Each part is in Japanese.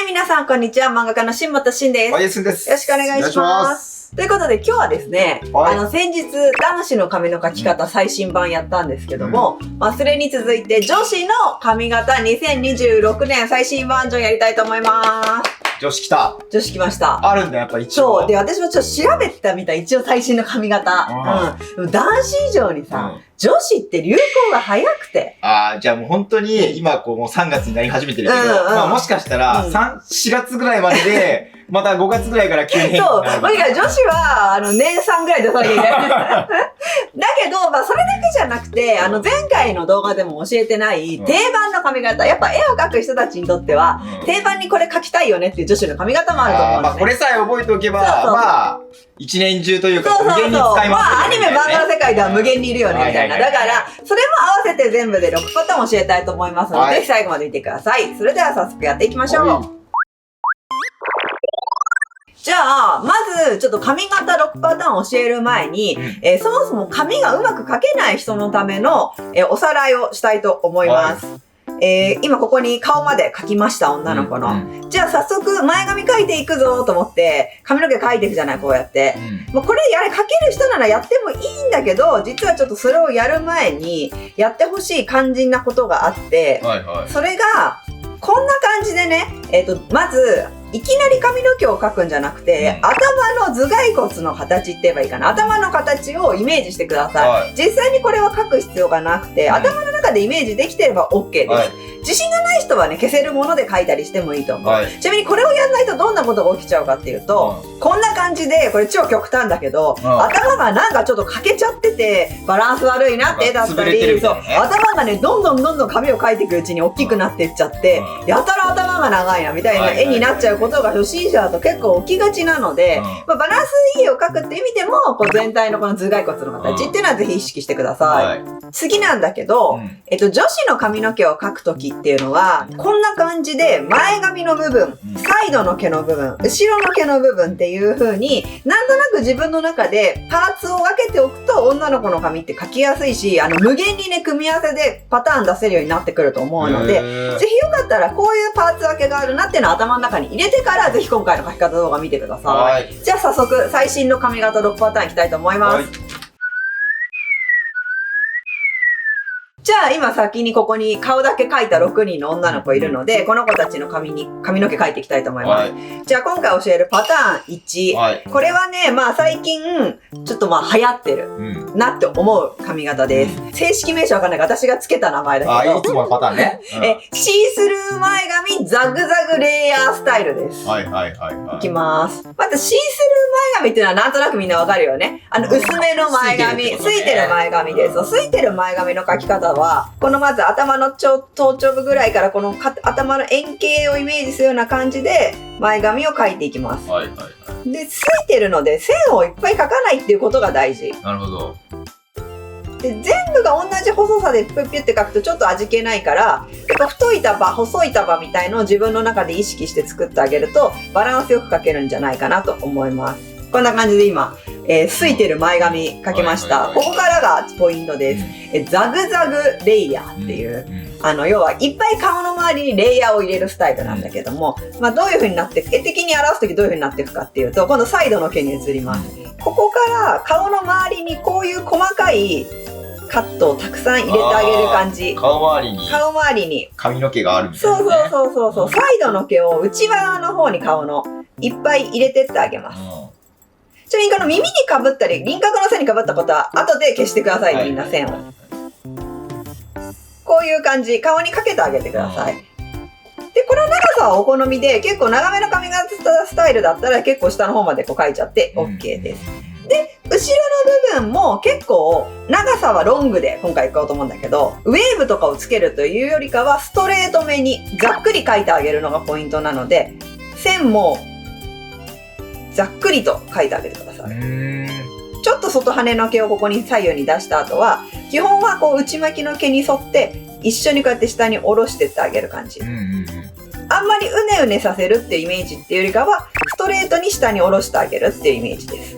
皆さん、こんにちは。漫画家の新本慎です。はい、ですです。よろしくお願いします。ということで、今日はですね、先日、男子の髪の描き方最新版やったんですけども、それに続いて、女子の髪型2026年最新バージョンやりたいと思います。女子来た。女子来ました。あるんだ、やっぱ一応。そう。で、私もちょっと調べてたみたい。一応最新の髪型。でも男子以上にさ、女子って流行が早くて。じゃあもう本当に、今こうもう3月になり始めてるけど、もしかしたら、4月ぐらいまでで、また5月ぐらいから急に変化になる。そう。とにかく女子は、年3ぐらい出さなきゃいけない。だけど、それだけじゃなくて、前回の動画でも教えてない定番の髪型。やっぱ絵を描く人たちにとっては、定番にこれ描きたいよねっていう女子の髪型もあると思うんですね。これさえ覚えておけば、一年中というか、無限に使います。アニメ、漫画の世界では無限にいるよね、みたいな。だから、それも合わせて全部で6パターン教えたいと思いますので、ぜひ最後まで見てください。それでは早速やっていきましょう。じゃあ、まず、ちょっと髪型6パターン教える前に、そもそも髪がうまく描けない人のための、おさらいをしたいと思います。今ここに顔まで描きました、女の子の。じゃあ早速前髪描いていくぞと思って、髪の毛描いていくじゃない、こうやって。もうこれ描ける人ならやってもいいんだけど、実はちょっとそれをやる前に、やってほしい肝心なことがあって、それが、こんな感じでね、まず、いきなり髪の毛を描くんじゃなくて、頭の頭蓋骨の形って言えばいいかな。頭の形をイメージしてください。実際にこれは描く必要がなくて、頭の中でイメージできてれば OK です。自信がない人はね、消せるもので描いたりしてもいいと思う。ちなみにこれをやんないとどんなことが起きちゃうかっていうと、こんな感じで、これ超極端だけど、頭がなんかちょっと欠けちゃってて、バランス悪いなってだったり、そう、頭がね、どんどん髪を描いていくうちに大きくなっていっちゃって、やたら頭が長いなみたいな絵になっちゃうことが初心者だと結構起きがちなので、バランスいい絵を描くって意味でも、こう全体のこの頭蓋骨の形っていうのはぜひ意識してください。次なんだけど、女子の髪の毛を描くときっていうのは、こんな感じで前髪の部分、サイドの毛の部分、後ろの毛の部分っていう風に、なんとなく自分の中でパーツを分けておくと女の子の髪って描きやすいし、無限にね、組み合わせでパターン出せるようになってくると思うので、ぜひよかったらこういうパーツ分けがあるなっていうのを頭の中に入れてから、ぜひ今回の描き方動画見てください。じゃあ早速、最新の髪型6パターンいきたいと思います。じゃあ今先にここに顔だけ描いた6人の女の子いるので、この子たちの髪の毛描いていきたいと思います。じゃあ今回教えるパターン1。これはね、最近、ちょっと流行ってるなって思う髪型です。正式名称わかんないから私がつけた名前だけど。いつものパターンね。シースルー前髪ザグザグレイヤースタイルです。いきます。まずシースルー前髪っていうのはなんとなくみんなわかるよね。薄めの前髪。ついてる前髪です。ついてる前髪の描き方は、このまず頭の頭頂部ぐらいからこの頭の円形をイメージするような感じで前髪を描いていきます。で、ついてるので線をいっぱい描かないっていうことが大事。なるほど。で、全部が同じ細さでピュッピュって描くとちょっと味気ないから、太い束、細い束みたいのを自分の中で意識して作ってあげるとバランスよく描けるんじゃないかなと思います。こんな感じで今、ついてる前髪描けました。ここからがポイントです。ザグザグレイヤーっていう、要はいっぱい顔の周りにレイヤーを入れるスタイルなんだけども、どういう風になっていく、絵的に表すときどういう風になっていくかっていうと、今度サイドの毛に移ります。ここから顔の周りにこういう細かいカットをたくさん入れてあげる感じ。顔周りに髪の毛があるみたいな、ね。そう。サイドの毛を内側の方に顔のいっぱい入れてってあげます。ちなみにこの耳にかぶったり輪郭の線にかぶったことは後で消してください、みんな線を。こういう感じ、顔にかけてあげてください。で、この長さはお好みで、結構長めの髪型スタイルだったら結構下の方までこう描いちゃって OK です。で、後ろの部分も結構長さはロングで今回いこうと思うんだけど、ウェーブとかをつけるというよりかはストレートめにざっくり描いてあげるのがポイントなので、線もざっくりと描いてあげてください。ちょっと外羽の毛をここに左右に出した後は、基本はこう内巻きの毛に沿って一緒にこうやって下に下ろしてってあげる感じ。あんまりうねうねさせるっていうイメージっていうよりかは、ストレートに下に下ろしてあげるっていうイメージです。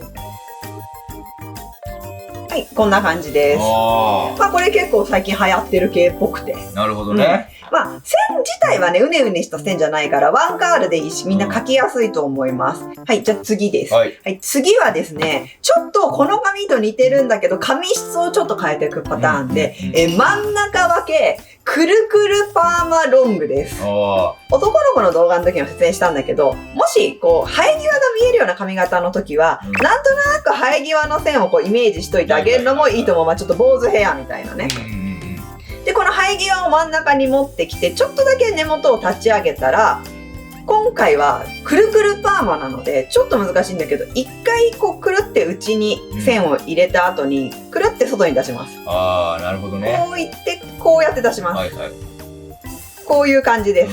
はい、こんな感じです。あまあこれ結構最近流行ってる系っぽくて。あ、なるほどね。まあ線自体はね、うねうねした線じゃないからワンカールでいいし、みんな描きやすいと思います。はい、じゃあ次です。はい。はい、次はですね、ちょっとこの髪と似てるんだけど、髪質をちょっと変えていくパターンで、真ん中分け、くるくるパーマロングです。あ男の子の動画の時にも説明したんだけど、もしこう生え際が見えるような髪型の時は、なんとなく生え際の線をこうイメージしといてあげるのもいいと思う。まあちょっと坊主ヘアみたいなね。で、この生え際を真ん中に持ってきて、ちょっとだけ根元を立ち上げたら、今回はくるくるパーマなので、ちょっと難しいんだけど、一回こうくるって内に線を入れた後に、くるって外に出します。あー、なるほどね。こういって、こうやって出します。はいはい。こういう感じです。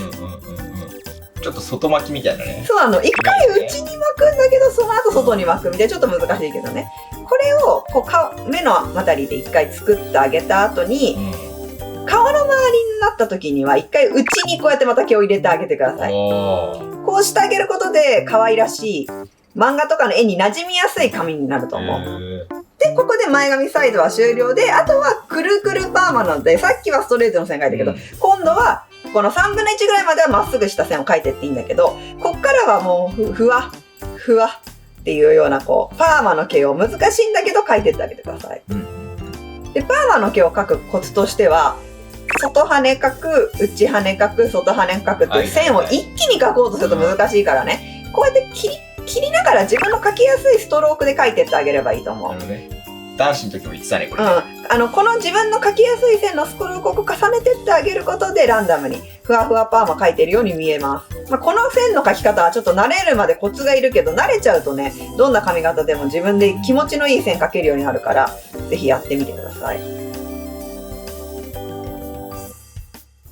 ちょっと外巻きみたいなね。そう一回内に巻くんだけど、その後外に巻くみたいな、ちょっと難しいけどね。これをこう目のあたりで一回作ってあげた後に、顔の周りになった時には一回内にこうやってまた毛を入れてあげてください。こうしてあげることで可愛らしい漫画とかの絵に馴染みやすい髪になると思う。で、ここで前髪サイドは終了で、あとはくるくるパーマなので、さっきはストレートの線描いたけど、今度はこの3分の1ぐらいまではまっすぐした線を描いてっていいんだけど、こっからはもうふわふわっていうようなこうパーマの毛を難しいんだけど描いてってあげてください。で、パーマの毛を描くコツとしては、外羽描く、内羽描く、外羽描くっていう線を一気に描こうとすると難しいからね、こうやって切りながら自分の描きやすいストロークで描いてってあげればいいと思う。男子の時も言ってたね、これ。この自分の描きやすい線のストロークを重ねてってあげることでランダムにふわふわパーマ描いてるように見えます。この線の描き方はちょっと慣れるまでコツがいるけど、慣れちゃうとね、どんな髪型でも自分で気持ちのいい線描けるようになるから、ぜひやってみてください。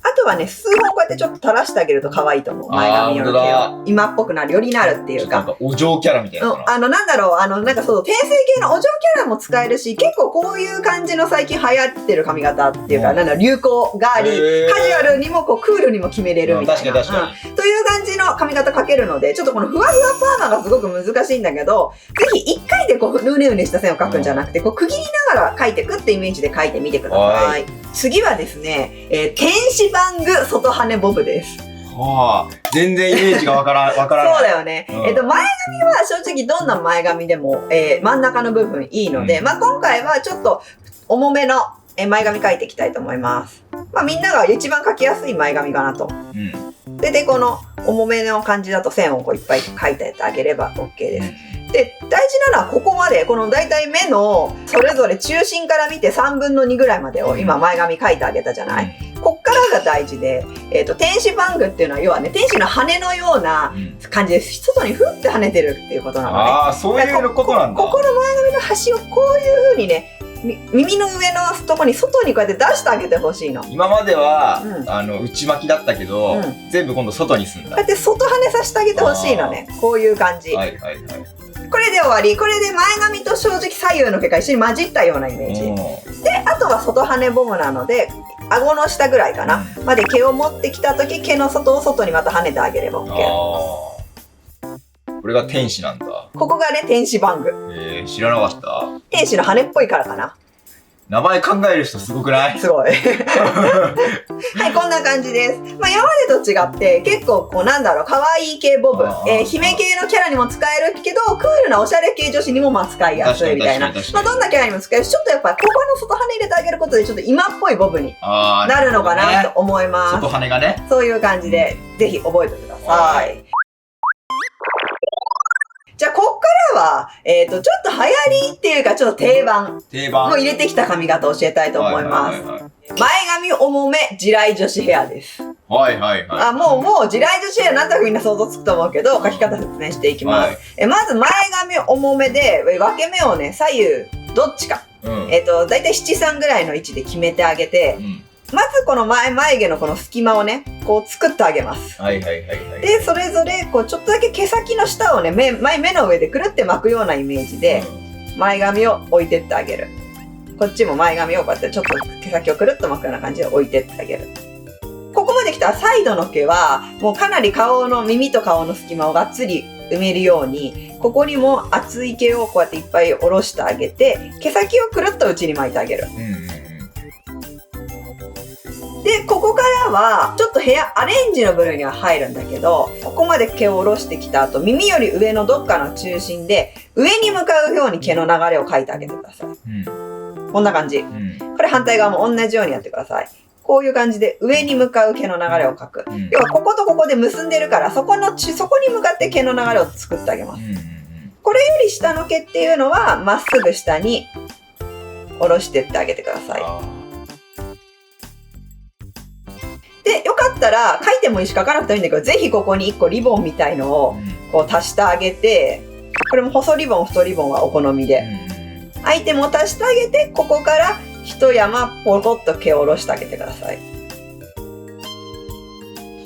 あとはね、数本こうやってちょっと垂らしてあげると可愛いと思う。前髪の毛を。今っぽくなるようになるっていうか。なんかお嬢キャラみたいな。なんだろう、なんかそう、転生系のお嬢キャラも使えるし、結構こういう感じの最近流行ってる髪型っていうか、なんだろう、流行があり、カジュアルにもこうクールにも決めれるみたいな。確かに。という感じの髪型描けるので、ちょっとこのふわふわパーマがすごく難しいんだけど、ぜひ一回でこう、うねうねした線を描くんじゃなくて、こう区切りながら描いていくってイメージで描いてみてください。次はですね、天使バング外羽ボブです。はあ、全然イメージがわからない。そうだよね。前髪は正直どんな前髪でも、真ん中の部分いいので、今回はちょっと重めの前髪描いていきたいと思います。みんなが一番描きやすい前髪かなと。で、この重めの感じだと線をこういっぱい描いてあげれば OK です。で、大事なのはここまで、この大体目のそれぞれ中心から見て3分の2ぐらいまでを今前髪描いてあげたじゃない。こっからが大事で、天使バングっていうのは要はね、天使の羽のような感じです。外にふって跳ねてるっていうことなのね。ああ、そういうことなんだ。ここの前髪の端をこういう風にね、耳の上のとこに外にこうやって出してあげてほしいの。今までは、内巻きだったけど、全部今度外にすんだ。こうやって外跳ねさせてあげてほしいのね。こういう感じ。これで終わり。これで前髪と正直左右の毛が一緒に混じったようなイメージ。で、あとは外羽ボムなので、顎の下ぐらいかな。まで毛を持ってきたとき、毛の外を外にまた跳ねてあげれば OK。これが天使なんだ。ここがね、天使バング。知らなかった。天使の羽っぽいからかな。名前考える人すごくない？すごい。はい、こんな感じです。今までと違って、結構こうなんだろう、可愛い系ボブ、姫系のキャラにも使えるけど、クールなおしゃれ系女子にも使いやすいみたいな。どんなキャラにも使えるし、ちょっとやっぱりここの外羽入れてあげることで、ちょっと今っぽいボブになるのかなと思います。外羽がね。そういう感じで、ぜひ覚えてください。じゃあ、こっからは、ちょっと流行りっていうか、ちょっと定番も入れてきた髪型を教えたいと思います。前髪重め地雷女子ヘアです。もう地雷女子ヘアなんとなくみんな想像つくと思うけど、描き方説明していきます。まず前髪重めで、分け目をね、左右どっちか。だいたい7、3ぐらいの位置で決めてあげて、まずこの眉毛のこの隙間をね、こう作ってあげます。で、それぞれ、こう、ちょっとだけ毛先の下をね、目の上でくるって巻くようなイメージで、前髪を置いてってあげる。こっちも前髪をこうやってちょっと毛先をくるっと巻くような感じで置いてってあげる。ここまで来たらサイドの毛は、もうかなり耳と顔の隙間をがっつり埋めるように、ここにも厚い毛をこうやっていっぱい下ろしてあげて、毛先をくるっと内に巻いてあげる。で、ここからは、ちょっとヘアアレンジの部類には入るんだけど、ここまで毛を下ろしてきた後、耳より上のどっかの中心で、上に向かうように毛の流れを描いてあげてください。こんな感じ。これ反対側も同じようにやってください。こういう感じで上に向かう毛の流れを描く。要はこことここで結んでるから、そこに向かって毛の流れを作ってあげます。これより下の毛っていうのは、まっすぐ下に下ろしてってあげてください。で、よかったら、書いてもいいし書かなくてもいいんだけど、ぜひここに1個リボンみたいのをこう足してあげて、これも細リボン、太リボンはお好みで。アイテムを足してあげて、ここから一山ポコッと毛を下ろしてあげてください。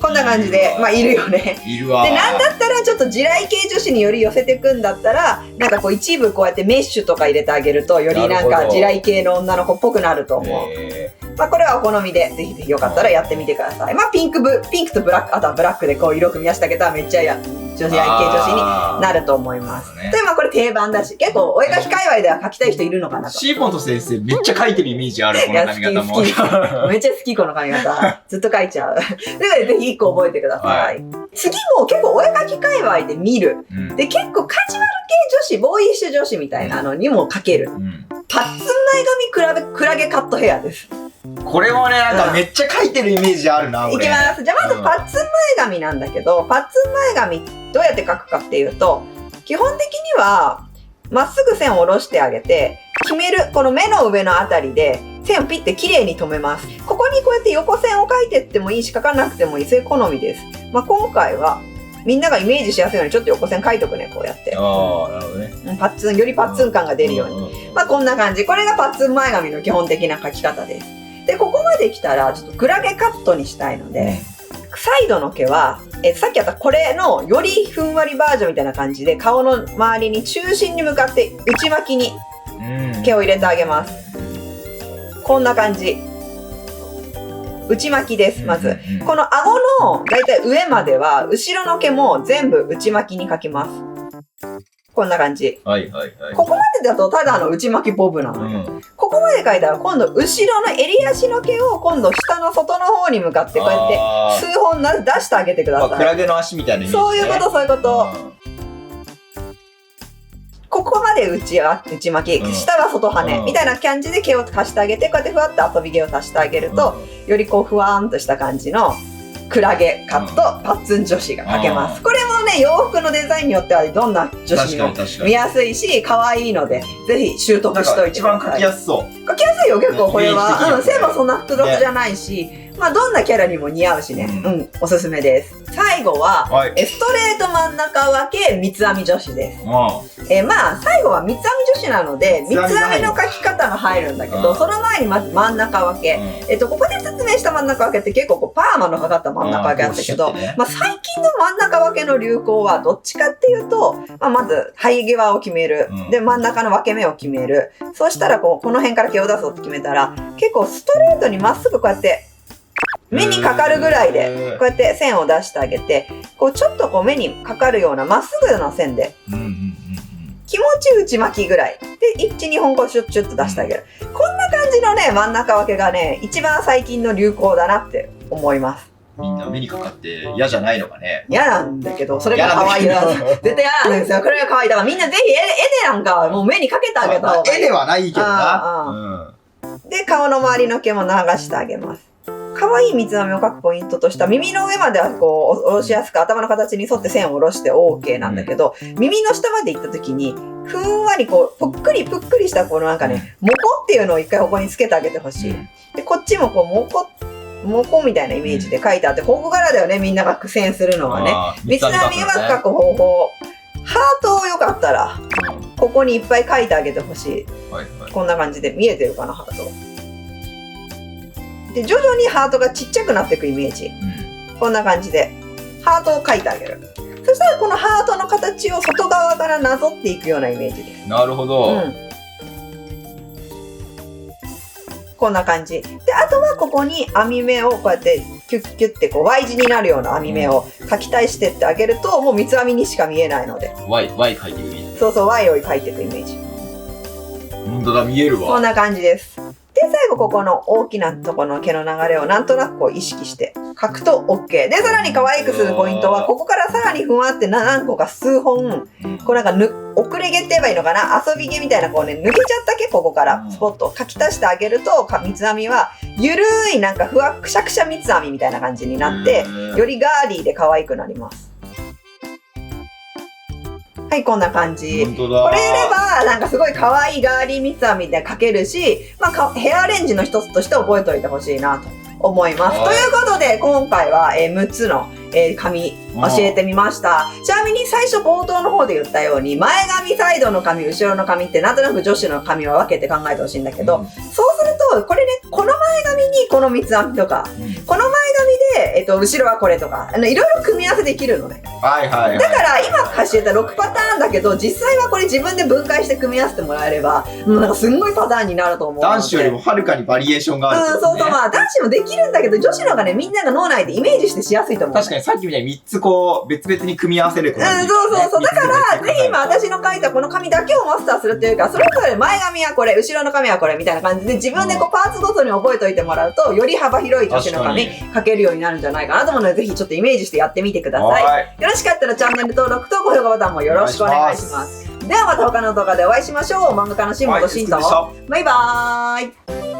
こんな感じで、まあいるよね。いるわ。で、なんだったらちょっと地雷系女子により寄せていくんだったら、なんかこう一部こうやってメッシュとか入れてあげると、よりなんか地雷系の女の子っぽくなると思う。まあこれはお好みで、ぜひぜひよかったらやってみてください。まあピンクとブラック、あとはブラックでこう色組み合わせてあげたらめっちゃ地雷系女子になると思います。で、まあこれ定番だし、結構お絵描き界隈では描きたい人いるのかなと。シーボント先生めっちゃ描いてるイメージある、この髪型も。めっちゃ好き、この髪型。ずっと描いちゃう。で、ぜひ1個覚えてください。次も結構お絵描き界隈で見る。で、結構カジュアル系女子、ボーイッシュ女子みたいなのにも描ける。パッツン前髪クラゲカットヘアです。これもね、なんかめっちゃ描いてるイメージあるな、いきます。じゃあまずパッツン前髪なんだけど、パッツン前髪どうやって描くかっていうと、基本的には、まっすぐ線を下ろしてあげて、決める、この目の上のあたりで、線をピッて綺麗に留めます。ここにこうやって横線を描いてってもいいし、描かなくてもいい。それ好みです。まあ、今回は、みんながイメージしやすいようにちょっと横線描いとくね、こうやって。ああ、なるほどね。よりパッツン感が出るように。まあ、こんな感じ。これがパッツン前髪の基本的な描き方です。で、ここまで来たら、ちょっとクラゲカットにしたいので、サイドの毛は、さっきやったこれのよりふんわりバージョンみたいな感じで、顔の周りに中心に向かって内巻きに毛を入れてあげます。こんな感じ。内巻きです、まず。この顎のだいたい上までは、後ろの毛も全部内巻きに描きます。こんな感じ。ここまでだとただの内巻きボブなのよ。ここまで描いたら今度後ろの襟足の毛を今度下の外の方に向かってこうやって数本出してあげてください。クラゲの足みたいなイメージね。そういうこと、そういうこと。ここまで内巻き、下は外羽みたいな感じで毛を足してあげて、こうやってふわっと遊び毛を足してあげると、よりこうふわーんとした感じのクラゲカットパッツン女子が描けます。これもね、洋服のデザインによってはどんな女子にも見やすいし、可愛いので、ぜひ習得しといてください。一番描きやすそう。描きやすいよ、結構これは。線もそんな複雑じゃないし、まあどんなキャラにも似合うしね。おすすめです。最後は、ストレート真ん中分け三つ編み女子です。まあ最後は三つ編み女子なので、三つ編みの描き方が入るんだけど、その前にまず真ん中分け。ここで説明した真ん中分けって結構こうパーマのかかった真ん中分けあったけど、まあ最近の真ん中分けの流行はどっちかっていうと、まず生え際を決める。で、真ん中の分け目を決める。そうしたらこの辺から毛を出そうって決めたら、結構ストレートにまっすぐこうやって、目にかかるぐらいで、こうやって線を出してあげて、こうちょっとこう目にかかるようなまっすぐな線で、気持ち内巻きぐらい。で、1、2本こうシュッシュッと出してあげる。こんな感じのね、真ん中分けがね、一番最近の流行だなって思います。みんな目にかかって嫌じゃないのかね。嫌なんだけど、それが可愛いな。絶対嫌なんですよ。これが可愛い。だからみんなぜひ絵でなんかもう目にかけてあげた方がいい。絵ではないけどな。で、顔の周りの毛も流してあげます。可愛い三つ編みを描くポイントとしては、耳の上まではこう下ろしやすく頭の形に沿って線を下ろして OK なんだけど、耳の下まで行った時にふんわりこうぷっくりしたこのなんかね、モコっていうのを一回ここにつけてあげてほしい。で、こっちもこうモコみたいなイメージで描いてあって、ここからだよね、みんなが苦戦するのはね。三つ編みうまく描く方法。ハートをよかったらここにいっぱい描いてあげてほしい。こんな感じで見えてるかな、ハート。で、徐々にハートがちっちゃくなっていくイメージ。こんな感じで、ハートを描いてあげる。そしたらこのハートの形を外側からなぞっていくようなイメージです。なるほど。こんな感じ。で、あとはここに編み目をこうやってキュッキュッってこう Y 字になるような編み目を書き足してってあげると、もう三つ編みにしか見えないので。Y 書いてるイメージ。そうそう、Y を書いていくイメージ。本当だ、見えるわ。こんな感じです。で、最後ここの大きなところの毛の流れをなんとなくこう意識して書くと OK。で、さらに可愛くするポイントは、ここからさらにふわって何個か数本、こうなんか遅れ毛って言えばいいのかな、遊び毛みたいなこうね、抜けちゃった毛ここからスポット書き足してあげると、三つ編みはゆるいなんかくしゃくしゃ三つ編みみたいな感じになって、よりガーリーで可愛くなります。はい、こんな感じ。本当だ。これやれば、なんかすごい可愛いガーリー三つ編みで描けるし、まあ、ヘアアレンジの一つとして覚えておいてほしいなと思います。ということで、今回は、6つの、髪教えてみました。ちなみに最初冒頭の方で言ったように、前髪サイドの髪、後ろの髪ってなんとなく女子の髪を分けて考えてほしいんだけど、そうすると、これね、この前髪にこの三つ編みとか、この前髪で、後ろはこれとか、いろいろ組み合わせできるのね。はいはいはい。だから今教えた6パターンだけど、実際はこれ自分で分解して組み合わせてもらえれば、なんかすんごいパターンになると思うので。男子よりもはるかにバリエーションがある、そうそう、まあ男子もできるんだけど、女子の方がね、みんなが脳内でイメージしてしやすいと思う。確かにさっきみたいに3つこう、別々に組み合わせることができる、そう。だから、ぜひ今私の書いたこの髪だけをマスターするっていうか、それぞれ前髪はこれ、後ろの髪はこれみたいな感じで、自分でこうパーツごとに覚えておいてもらうと、より幅広い女子の髪書けるようになるんじゃないかなと思うので、ぜひちょっとイメージしてやってみてください。よろしかったらチャンネル登録と高評価ボタンもよろしくお願いします。ではまた他の動画でお会いしましょう。漫画家の新本慎と。バイバーイ。